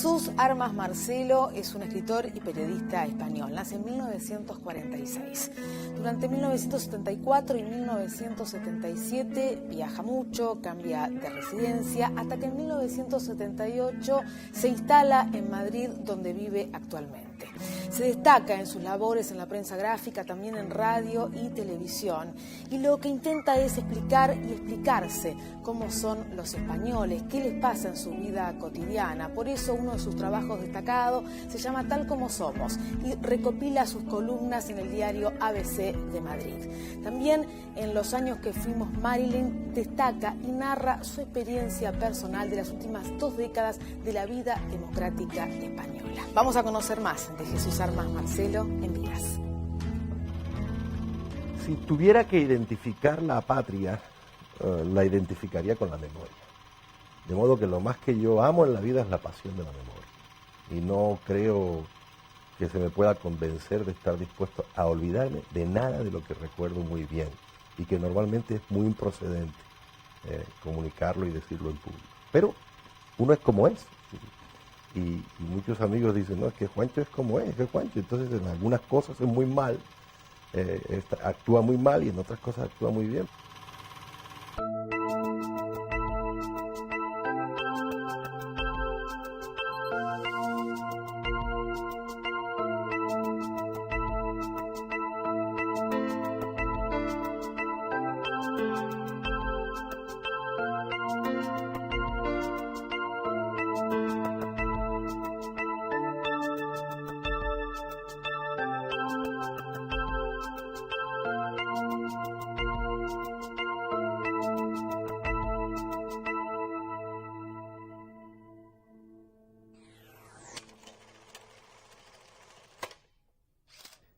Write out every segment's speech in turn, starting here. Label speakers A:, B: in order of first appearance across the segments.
A: Jesús Armas Marcelo es un escritor y periodista español. Nace en 1946. Durante 1974 y 1977 viaja mucho, cambia de residencia, hasta que en 1978 se instala en Madrid, donde vive actualmente. Se destaca en sus labores en la prensa gráfica, también en radio y televisión, y lo que intenta es explicar y explicarse cómo son los españoles, qué les pasa en su vida cotidiana. Por eso uno de sus trabajos destacados se llama Tal como Somos y recopila sus columnas en el diario ABC de Madrid. También en Los años que fuimos Marilyn destaca y narra su experiencia personal de las últimas 2 décadas de la vida democrática española. Vamos a conocer más de Jesús Armas Marcelo en Vías.
B: Si tuviera que identificar la patria, la identificaría con la memoria. De modo que lo más que yo amo en la vida es la pasión de la memoria. Y no creo que se me pueda convencer de estar dispuesto a olvidarme de nada de lo que recuerdo muy bien. Y que normalmente es muy improcedente comunicarlo y decirlo en público. Pero uno es como es. Y muchos amigos dicen, no, es que Juancho es como es Juancho. Entonces en algunas cosas es muy mal, actúa muy mal y en otras cosas actúa muy bien.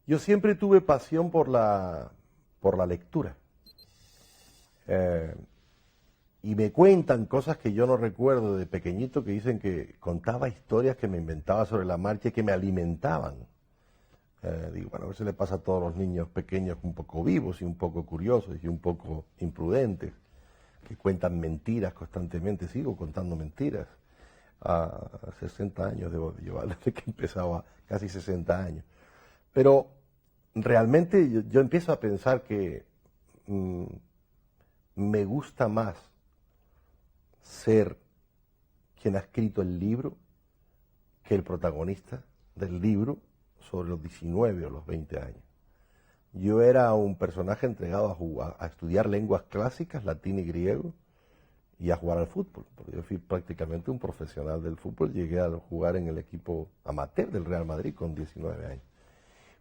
B: Yo siempre tuve pasión por la lectura. Y me cuentan cosas que yo no recuerdo de pequeñito, que dicen que contaba historias que me inventaba sobre la marcha y que me alimentaban. Digo, bueno, eso le pasa a todos los niños pequeños un poco vivos y un poco curiosos y un poco imprudentes, que cuentan mentiras constantemente. Sigo contando mentiras. A 60 años debo llevar desde que empezaba, casi 60 años. Pero realmente yo empiezo a pensar que me gusta más ser quien ha escrito el libro que el protagonista del libro sobre los 19 o los 20 años. Yo era un personaje entregado a estudiar lenguas clásicas, latín y griego, y a jugar al fútbol, porque yo fui prácticamente un profesional del fútbol, llegué a jugar en el equipo amateur del Real Madrid con 19 años.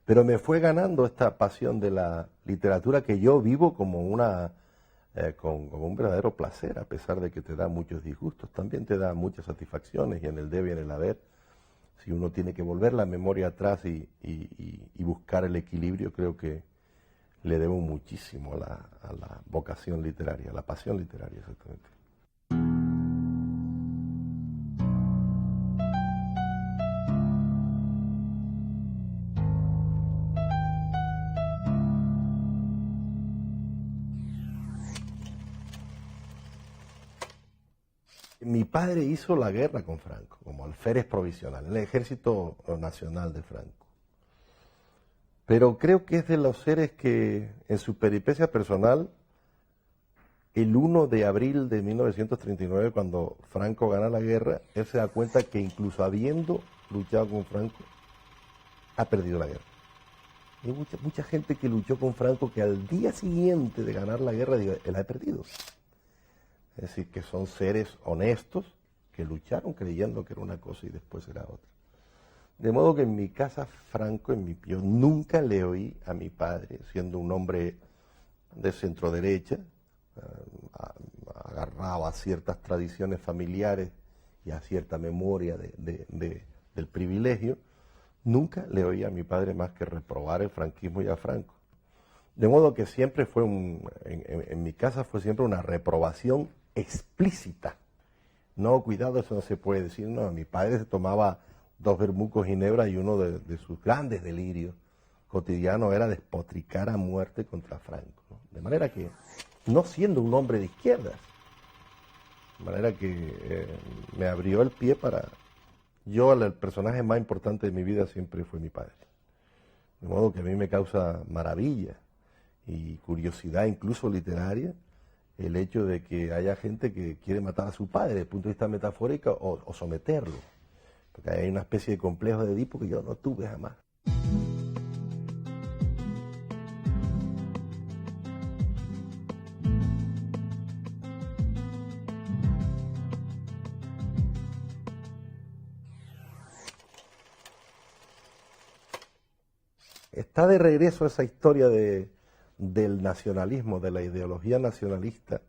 B: Pero me fue ganando esta pasión de la literatura que yo vivo como como un verdadero placer, a pesar de que te da muchos disgustos. También te da muchas satisfacciones, y en el debe y en el haber, si uno tiene que volver la memoria atrás y buscar el equilibrio, creo que le debo muchísimo a la vocación literaria, a la pasión literaria, exactamente. Mi padre hizo la guerra con Franco, como alférez provisional, en el Ejército Nacional de Franco. Pero creo que es de los seres que, en su peripecia personal, el 1 de abril de 1939, cuando Franco gana la guerra, él se da cuenta que incluso habiendo luchado con Franco, ha perdido la guerra. Hay mucha gente que luchó con Franco que al día siguiente de ganar la guerra, digo, él ha perdido. Es decir, que son seres honestos que lucharon creyendo que era una cosa y después era otra. De modo que en mi casa, Franco, yo nunca le oí a mi padre, siendo un hombre de centro-derecha, agarrado a ciertas tradiciones familiares y a cierta memoria del privilegio, nunca le oí a mi padre más que reprobar el franquismo y a Franco. De modo que siempre fue en mi casa fue siempre una reprobación explícita. No, cuidado, eso no se puede decir. No, mi padre se tomaba 2 vermucos ginebra y uno de sus grandes delirios cotidianos era despotricar a muerte contra Franco, ¿no? De manera que, no siendo un hombre de izquierdas, de manera que me abrió el pie para el personaje más importante de mi vida siempre fue mi padre. De modo que a mí me causa maravilla y curiosidad, incluso literaria, el hecho de que haya gente que quiere matar a su padre desde el punto de vista metafórico o someterlo. Porque hay una especie de complejo de Edipo que yo no tuve jamás. Está de regreso esa historia del nacionalismo, de la ideología nacionalista,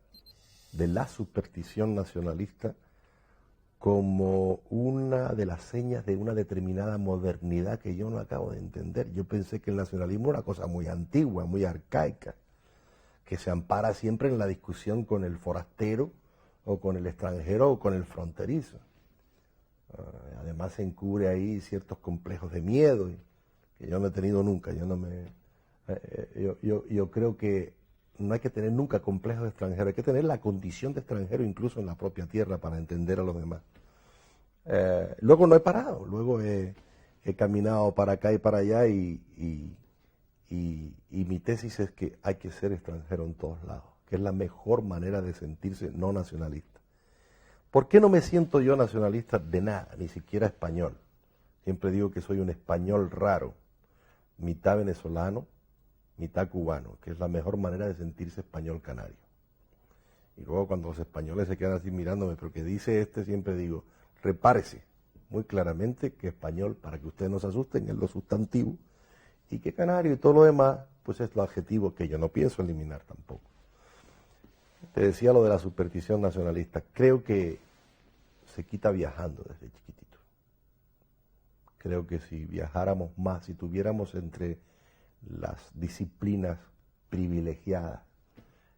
B: de la superstición nacionalista, como una de las señas de una determinada modernidad que yo no acabo de entender. Yo pensé que el nacionalismo era una cosa muy antigua, muy arcaica, que se ampara siempre en la discusión con el forastero, o con el extranjero, o con el fronterizo. Además se encubre ahí ciertos complejos de miedo, que yo no he tenido nunca. Yo creo que no hay que tener nunca complejos de extranjero, hay que tener la condición de extranjero incluso en la propia tierra para entender a los demás. Luego no he parado, luego he caminado para acá y para allá y mi tesis es que hay que ser extranjero en todos lados, que es la mejor manera de sentirse no nacionalista. ¿Por qué no me siento yo nacionalista de nada, ni siquiera español? Siempre digo que soy un español raro, mitad venezolano, mitad cubano, que es la mejor manera de sentirse español canario. Y luego cuando los españoles se quedan así mirándome, pero que dice este, siempre digo, repárese muy claramente que español, para que ustedes no se asusten, es lo sustantivo, y que canario y todo lo demás, pues es lo adjetivo que yo no pienso eliminar tampoco. Te decía lo de la superstición nacionalista, creo que se quita viajando desde chiquitito. Creo que si viajáramos más, si tuviéramos entre las disciplinas privilegiadas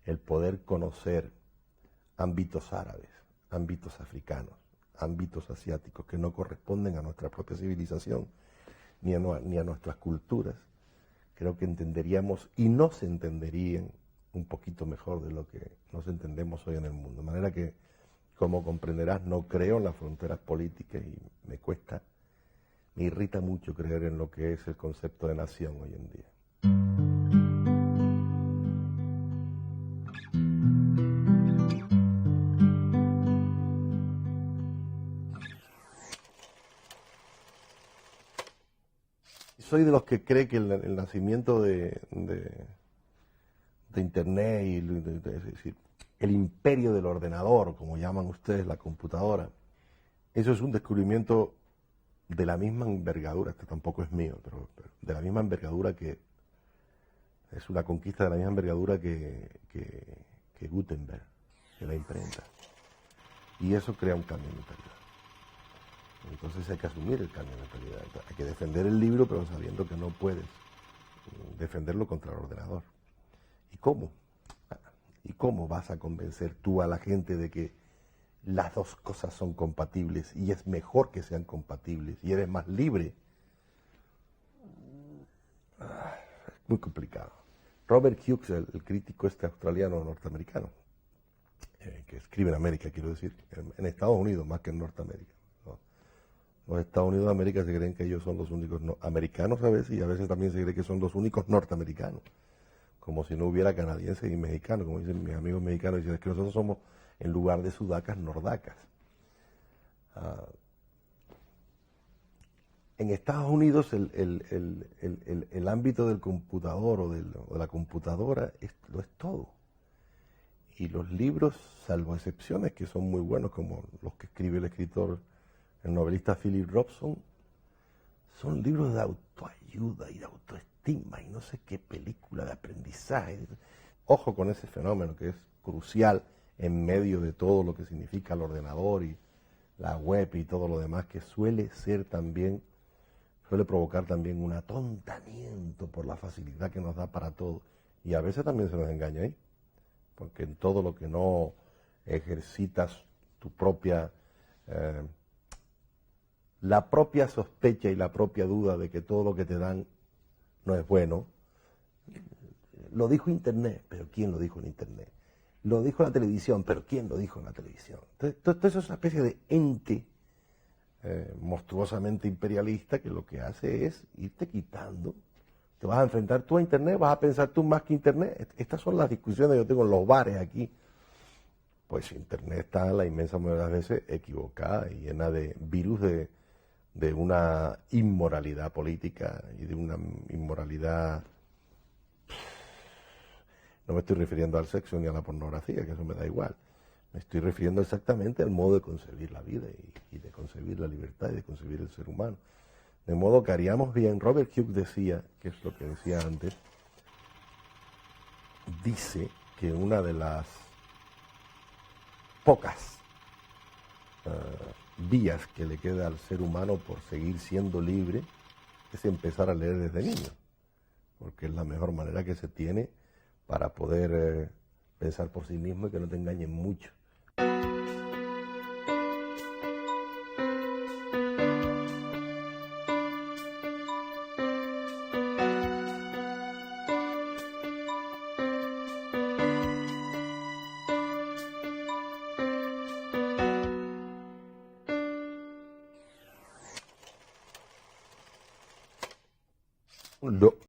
B: el poder conocer ámbitos árabes, ámbitos africanos, ámbitos asiáticos que no corresponden a nuestra propia civilización ni a nuestras culturas, creo que entenderíamos y nos entenderían un poquito mejor de lo que nos entendemos hoy en el mundo. De manera que, como comprenderás, no creo en las fronteras políticas y me irrita mucho creer en lo que es el concepto de nación hoy en día. Soy de los que cree que el nacimiento de Internet y es decir, el imperio del ordenador, como llaman ustedes la computadora, eso es un descubrimiento de la misma envergadura, este tampoco es mío, pero de la misma envergadura que es una conquista de la misma envergadura que Gutenberg, que la imprenta. Y eso crea un cambio de mentalidad. Entonces hay que asumir el cambio de mentalidad. Hay que defender el libro, pero sabiendo que no puedes defenderlo contra el ordenador. ¿Y cómo? ¿Y cómo vas a convencer tú a la gente de que las dos cosas son compatibles y es mejor que sean compatibles y eres más libre? Es muy complicado. Robert Hughes, el crítico australiano norteamericano, que escribe en América, quiero decir, en Estados Unidos más que en Norteamérica. ¿No? Los Estados Unidos de América se creen que ellos son los únicos americanos a veces, y a veces también se cree que son los únicos norteamericanos, como si no hubiera canadienses y mexicanos, como dicen mis amigos mexicanos, dicen, es que nosotros somos, en lugar de sudacas, nordacas. En Estados Unidos el ámbito del computador o de la computadora lo es todo. Y los libros, salvo excepciones que son muy buenos, como los que escribe el novelista Philip Robson, son libros de autoayuda y de autoestima y no sé qué película de aprendizaje. Ojo con ese fenómeno que es crucial en medio de todo lo que significa el ordenador y la web y todo lo demás, que suele provocar también un atontamiento por la facilidad que nos da para todo. Y a veces también se nos engaña ahí, porque en todo lo que no ejercitas tu propia, la propia sospecha y la propia duda de que todo lo que te dan no es bueno. Lo dijo Internet, pero ¿quién lo dijo en Internet? Lo dijo la televisión, pero ¿quién lo dijo en la televisión? Entonces eso es una especie de ente monstruosamente imperialista que lo que hace es irte quitando. Te vas a enfrentar tú a Internet, vas a pensar tú más que Internet. Estas son las discusiones que yo tengo en los bares aquí. Pues Internet está la inmensa mayoría de las veces equivocada y llena de virus de una inmoralidad política y de una inmoralidad. No me estoy refiriendo al sexo ni a la pornografía, que eso me da igual. Me estoy refiriendo exactamente al modo de concebir la vida y de concebir la libertad y de concebir el ser humano. De modo que haríamos bien. Robert Hughes decía, que es lo que decía antes, dice que una de las pocas vías que le queda al ser humano por seguir siendo libre es empezar a leer desde niño, porque es la mejor manera que se tiene para poder pensar por sí mismo y que no te engañen mucho. Lo